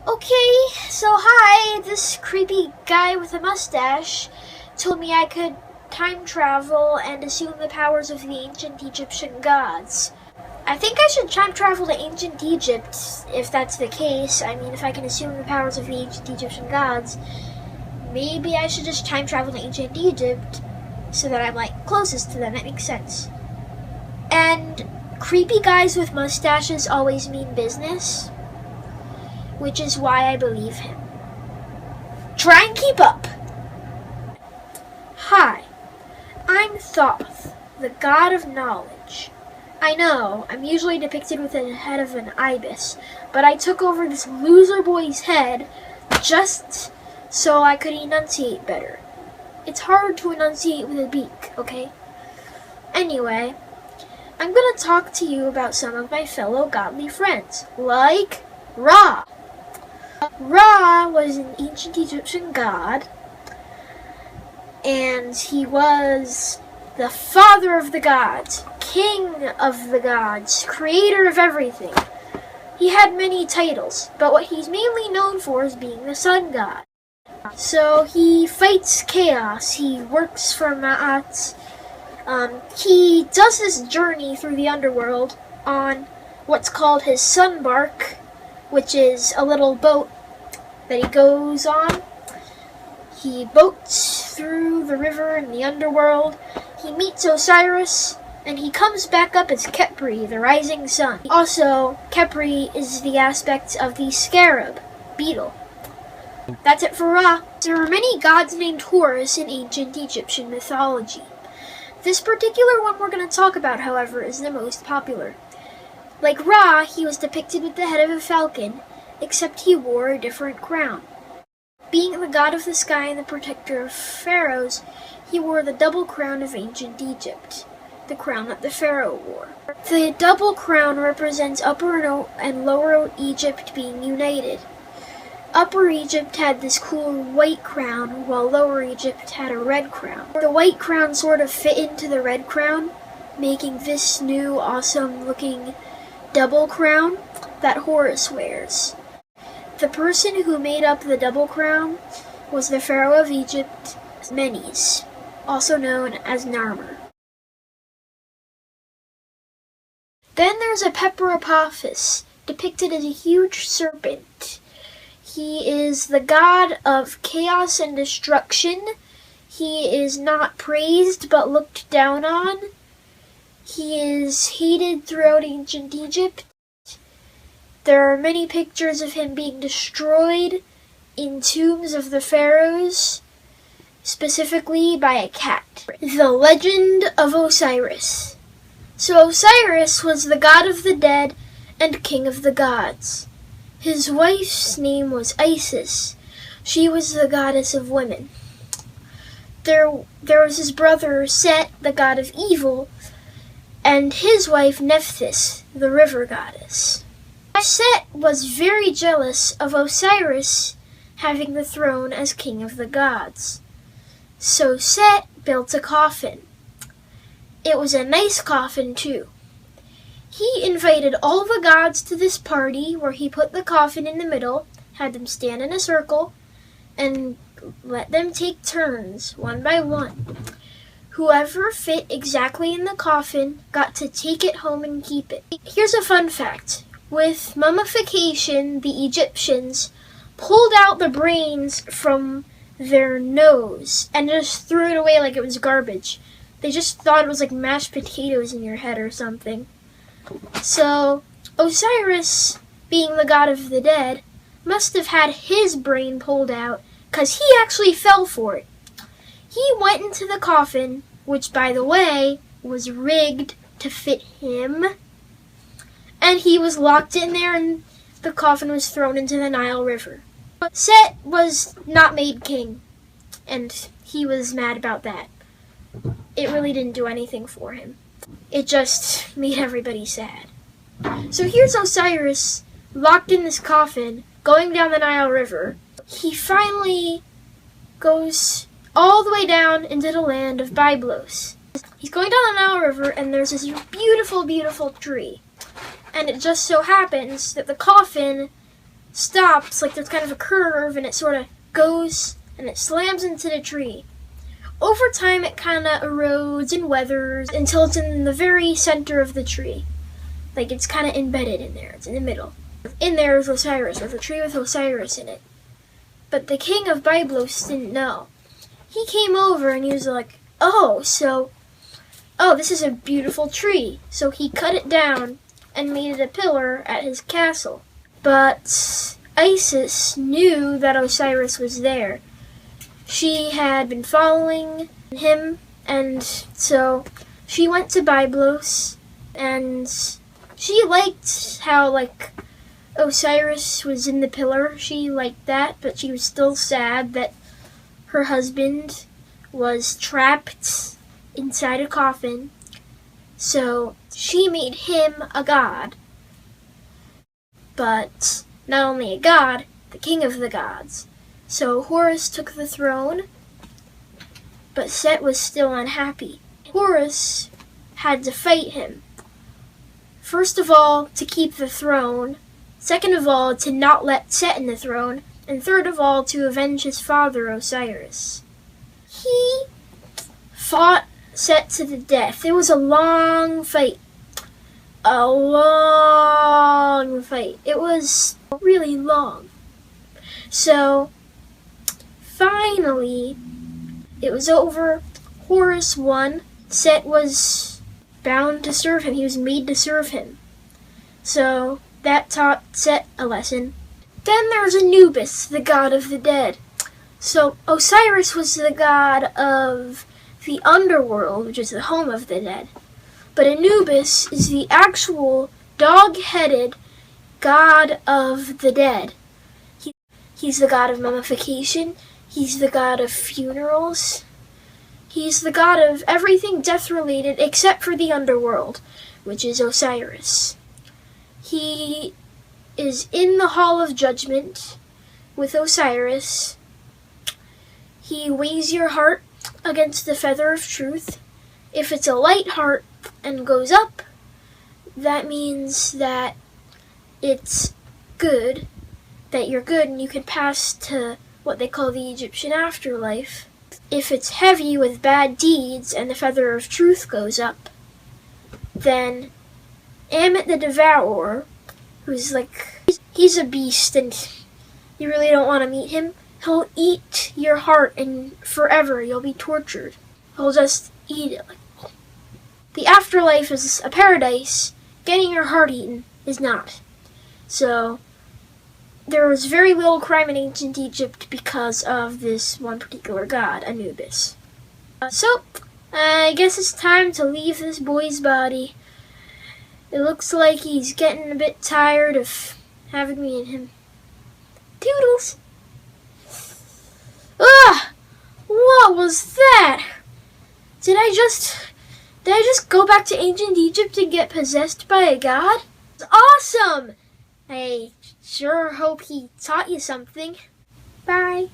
Okay, so hi, this creepy guy with a mustache told me I could time travel and assume the powers of the ancient Egyptian gods. I think I should time travel to ancient Egypt, if that's the case. I mean, if I can assume the powers of the ancient Egyptian gods, maybe I should just time travel to ancient Egypt so that I'm, closest to them. That makes sense. And creepy guys with mustaches always mean business, which is why I believe him. Try and keep up! Hi, I'm Thoth, the god of knowledge. I know, I'm usually depicted with the head of an ibis, but I took over this loser boy's head just so I could enunciate better. It's hard to enunciate with a beak, okay? Anyway, I'm gonna talk to you about some of my fellow godly friends, like Ra. Ra was an ancient Egyptian god, and he was the father of the gods, king of the gods, creator of everything. He had many titles, but what he's mainly known for is being the sun god. So he fights chaos, he works for Ma'at, he does this journey through the underworld on what's called his sun bark, which is a little boat that he goes on. He boats through the river in the underworld. He meets Osiris, and he comes back up as Khepri, the rising sun. Also, Khepri is the aspect of the scarab, beetle. That's it for Ra. There are many gods named Horus in ancient Egyptian mythology. This particular one we're going to talk about, however, is the most popular. Like Ra, he was depicted with the head of a falcon, except he wore a different crown. Being the god of the sky and the protector of pharaohs, he wore the double crown of ancient Egypt, the crown that the pharaoh wore. The double crown represents Upper and Lower Egypt being united. Upper Egypt had this cool white crown, while Lower Egypt had a red crown. The white crown sort of fit into the red crown, making this new awesome looking double crown that Horus wears. The person who made up the double crown was the pharaoh of Egypt, Menes, also known as Narmer. Then there's a Pepperopophis, depicted as a huge serpent. He is the god of chaos and destruction. He is not praised but looked down on. He is hated throughout ancient Egypt. There are many pictures of him being destroyed in tombs of the pharaohs, specifically by a cat. The Legend of Osiris. So Osiris was the god of the dead and king of the gods. His wife's name was Isis. She was the goddess of women. There was his brother Set, the god of evil, and his wife Nephthys, the river goddess. Set was very jealous of Osiris having the throne as king of the gods. So Set built a coffin. It was a nice coffin too. He invited all the gods to this party where he put the coffin in the middle, had them stand in a circle, and let them take turns, one by one. Whoever fit exactly in the coffin got to take it home and keep it. Here's a fun fact. With mummification, the Egyptians pulled out the brains from their nose and just threw it away like it was garbage. They just thought it was like mashed potatoes in your head or something. So, Osiris, being the god of the dead, must have had his brain pulled out, 'cause he actually fell for it. He went into the coffin, which, by the way, was rigged to fit him, and he was locked in there, and the coffin was thrown into the Nile River. Set was not made king, and he was mad about that. It really didn't do anything for him. It just made everybody sad. So here's Osiris, locked in this coffin, going down the Nile River. He finally goes all the way down into the land of Byblos. He's going down the Nile River, and there's this beautiful, beautiful tree. And it just so happens that the coffin stops, like there's kind of a curve, and it sort of goes and it slams into the tree. Over time, it kind of erodes and weathers until it's in the very center of the tree. Like it's kind of embedded in there. It's in the middle. In there is Osiris, with a tree with Osiris in it. But the king of Byblos didn't know. He came over and he was like, this is a beautiful tree. So he cut it down and made it a pillar at his castle. But Isis knew that Osiris was there. She had been following him, and so she went to Byblos, and she liked how, Osiris was in the pillar. She liked that, but she was still sad that her husband was trapped inside a coffin. So she made him a god. But not only a god, the king of the gods. So Horus took the throne, but Set was still unhappy. Horus had to fight him. First of all, to keep the throne. Second of all, to not let Set in the throne. And third of all, to avenge his father, Osiris. He fought Set to the death. It was a long fight. A long fight. It was really long. So, finally, it was over. Horus won. Set was bound to serve him. He was made to serve him. So, that taught Set a lesson. Then there was Anubis, the god of the dead. So, Osiris was the god of the underworld, which is the home of the dead. But Anubis is the actual dog-headed god of the dead. He's the god of mummification. He's the god of funerals. He's the god of everything death-related except for the underworld, which is Osiris. He is in the Hall of Judgment with Osiris. He weighs your heart against the feather of truth. If it's a light heart and goes up, that means that it's good, that you're good and you can pass to what they call the Egyptian afterlife. If it's heavy with bad deeds and the feather of truth goes up, then Amit the Devourer, who's he's a beast and you really don't want to meet him, he'll eat your heart and forever you'll be tortured. He'll just eat it. The afterlife is a paradise. Getting your heart eaten is not. So, there was very little crime in ancient Egypt because of this one particular god, Anubis. So, I guess it's time to leave this boy's body. It looks like he's getting a bit tired of having me in him. Toodles! Ah! What was that? Did I just go back to ancient Egypt and get possessed by a god? It's awesome! I sure hope he taught you something. Bye.